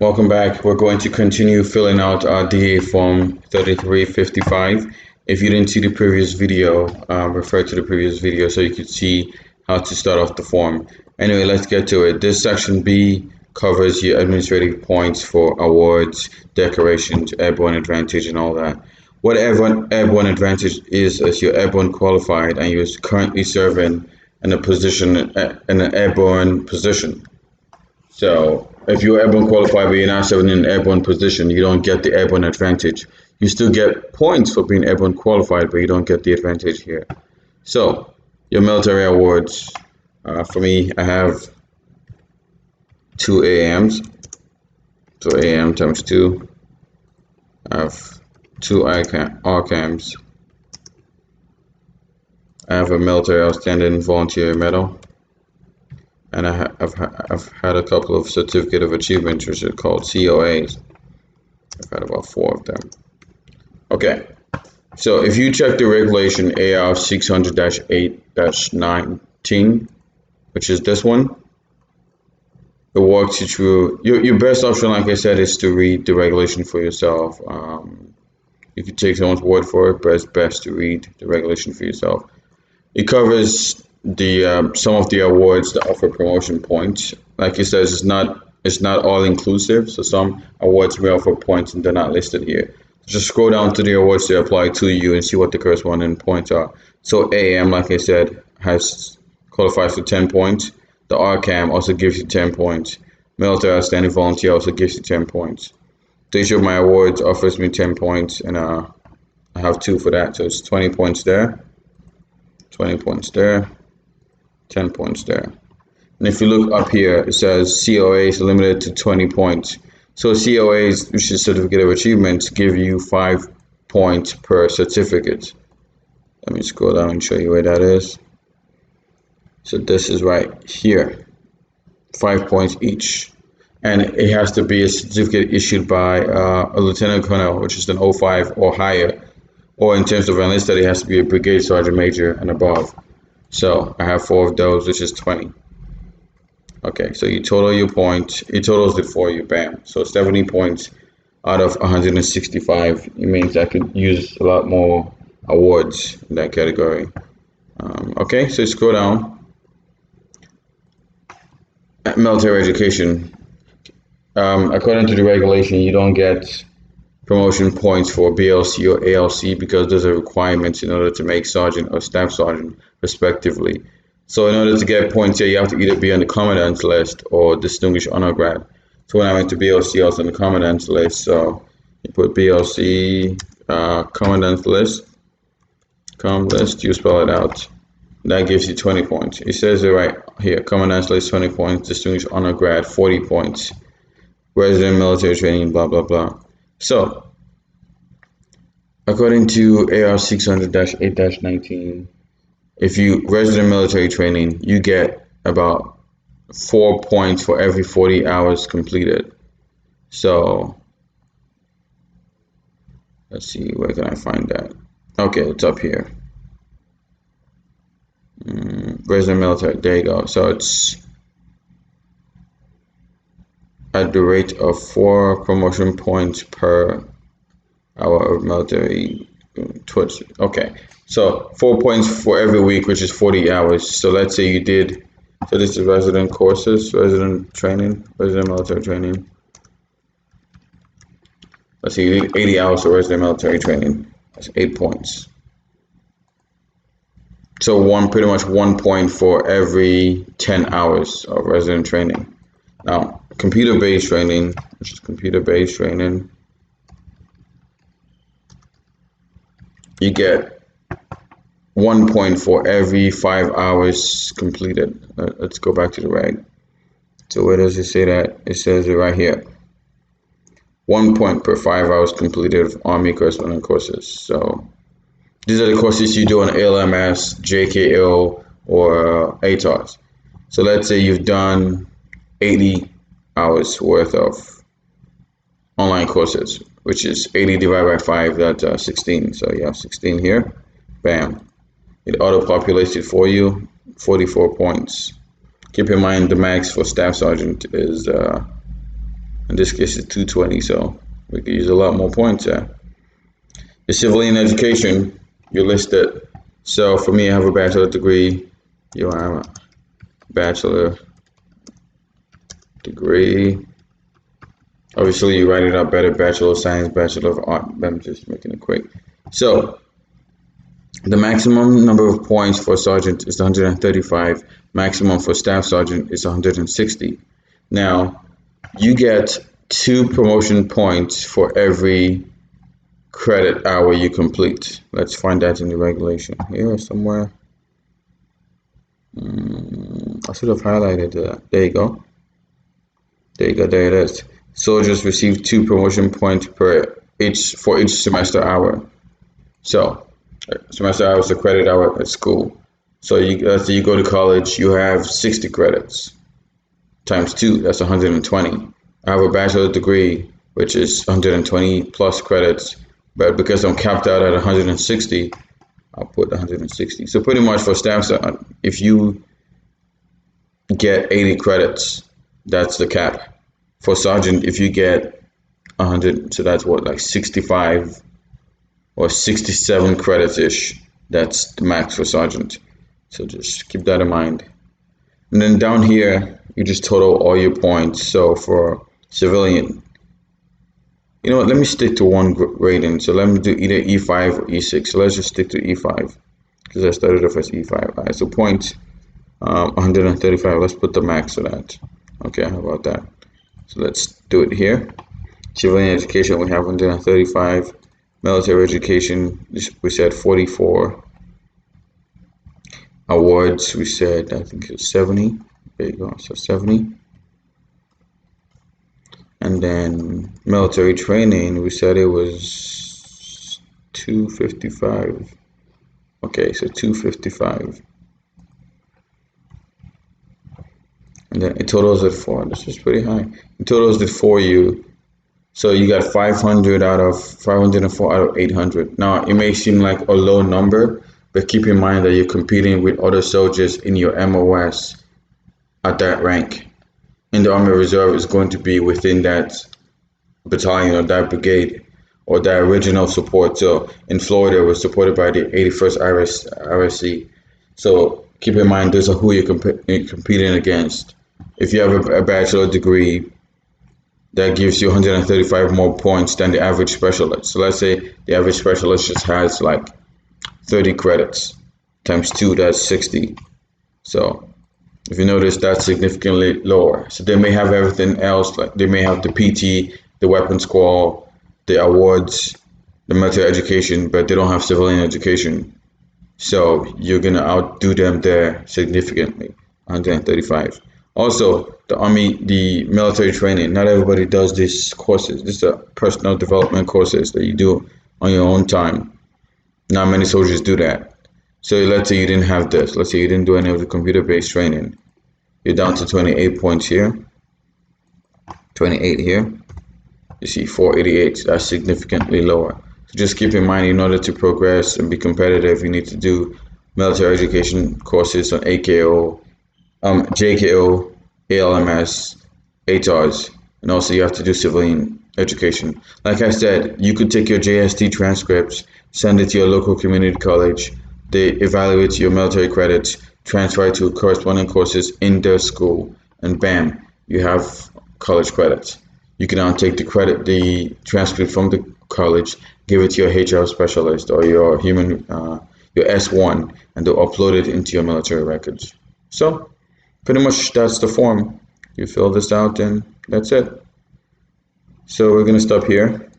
Welcome back. We're going to continue filling out our DA form 3355. If you didn't see the previous video, refer to the previous video so you could see how to start off the form. Anyway, let's get to it. This section B covers your administrative points for awards, decorations, airborne advantage, and all that. What airborne advantage is you're airborne qualified and you're currently serving in an airborne position. So if you're airborne qualified but you're not serving in an airborne position, you don't get the airborne advantage. You still get points for being airborne qualified, but you don't get the advantage here. So your military awards, for me, I have 2 AMs. So AM times 2. I have 2 RCAMs. I have a military outstanding volunteer medal. And I've had a couple of certificate of achievements, which are called COAs. I've had about 4 of them. Okay, so if you check the regulation AR 600-8-19, which is this one, it walks you through. Your best option, like I said, is to read the regulation for yourself. You can take someone's word for it, but it's best to read the regulation for yourself. It covers the some of the awards that offer promotion points. Like it says, it's not all inclusive. So some awards may offer points and they're not listed here. Just scroll down to the awards that apply to you and see what the corresponding points are. So AM, like I said, qualifies for 10 points. The RCAM also gives you 10 points. Military Outstanding Volunteer also gives you 10 points. So each of my awards offers me 10 points, and I have 2 for that. So it's 20 points there, 20 points there, 10 points there. And if you look up here, it says COA is limited to 20 points. So COAs, which is Certificate of Achievements, give you 5 points per certificate. Let me scroll down and show you where that is. So this is right here, 5 points each. And it has to be a certificate issued by a lieutenant colonel, which is an 05 or higher. Or in terms of enlisted, it has to be a brigade sergeant major and above. So I have 4 of those, which is 20. Okay, so you total your points. It totals it for you, bam. So 70 points out of 165. It means I could use a lot more awards in that category. Okay, so scroll down. At military education, according to the regulation, you don't get promotion points for BLC or ALC because those are requirements in order to make sergeant or staff sergeant, respectively. So in order to get points here, you have to either be on the commandant's list or distinguished honor grad. So when I went to BLC, I was on the commandant's list. So you put BLC, commandant's list, you spell it out. That gives you 20 points. It says it right here, commandant's list 20 points, distinguished honor grad 40 points, resident military training, blah, blah, blah. So, according to AR 600-8-19, if you resident military training, you get about 4 points for every 40 hours completed. So, let's see, where can I find that? Okay, it's up here. Resident military, there you go. So it's at the rate of 4 promotion points per hour of military twitch. Okay, so 4 points for every week, which is 40 hours. So let's say you did, so this is resident courses, resident training, resident military training. Let's say you did 80 hours of resident military training. That's 8 points. So pretty much 1 point for every 10 hours of resident training. Now, computer-based training, which is computer-based training, you get 1 point for every 5 hours completed. Let's go back to the reg. So where does it say that? It says it right here. 1 point per 5 hours completed of Army correspondent courses. So these are the courses you do on ALMS, JKL, or ATARS. So let's say you've done 80 hours worth of online courses, which is 80 divided by 5, that's 16. So you have 16 here. Bam. It auto-populates it for you, 44 points. Keep in mind the max for staff sergeant is In this case, it's 220, so we could use a lot more points there. The civilian education, you list it. So for me, I have a bachelor degree. You have a bachelor degree. Obviously, you write it out better. Bachelor of Science, Bachelor of Art. I'm just making it quick. So the maximum number of points for sergeant is 135. Maximum for staff sergeant is 160. Now, you get 2 promotion points for every credit hour you complete. Let's find that in the regulation here somewhere. I should have highlighted that. There you go. There it is. Soldiers receive 2 promotion points for each semester hour. So semester hour is a credit hour at school. So let's say you go to college, you have 60 credits times 2, that's 120. I have a bachelor degree, which is 120 plus credits, but because I'm capped out at 160, I'll put 160. So pretty much for staff, if you get 80 credits, that's the cap. For sergeant, if you get 100, so that's what, like 65 or 67 credits ish. That's the max for sergeant. So just keep that in mind. And then down here, you just total all your points. So for civilian, you know what, let me stick to one rating. So let me do either E5 or E6. So let's just stick to E5 because I started off as E5. All right, so points 135. Let's put the max to that. Okay, how about that? So let's do it here. Civilian education, we have 135. Military education, we said 44. Awards, we said, I think it's 70. There you go, so 70. And then military training, we said it was 255. Okay, so 255. And then it totals at 4. This is pretty high. It totals it for you. So you got 504 out of 800. Now, it may seem like a low number, but keep in mind that you're competing with other soldiers in your MOS at that rank. And the Army Reserve is going to be within that battalion or that brigade or that original support. So in Florida, it was supported by the 81st RSC. So keep in mind, those are who you're competing against. If you have a bachelor degree, that gives you 135 more points than the average specialist. So let's say the average specialist just has like 30 credits times 2, that's 60. So if you notice, that's significantly lower. So they may have everything else, like they may have the PT, the weapons squad, the awards, the military education, but they don't have civilian education. So you're gonna outdo them there significantly, 135. Also, the military training, not everybody does these courses. These are personal development courses that you do on your own time. Not many soldiers do that. So let's say you didn't have this. Let's say you didn't do any of the computer-based training. You're down to 28 points here. 28 here. You see 488. That's significantly lower. So just keep in mind, in order to progress and be competitive, you need to do military education courses on AKO, JKO, ALMS, HRs, and also you have to do civilian education. Like I said, you could take your JST transcripts, send it to your local community college, they evaluate your military credits, transfer it to corresponding courses in their school, and bam, you have college credits. You can now take the transcript from the college, give it to your HR specialist or your your S1, and they'll upload it into your military records. So pretty much that's the form. You fill this out and that's it. So we're going to stop here.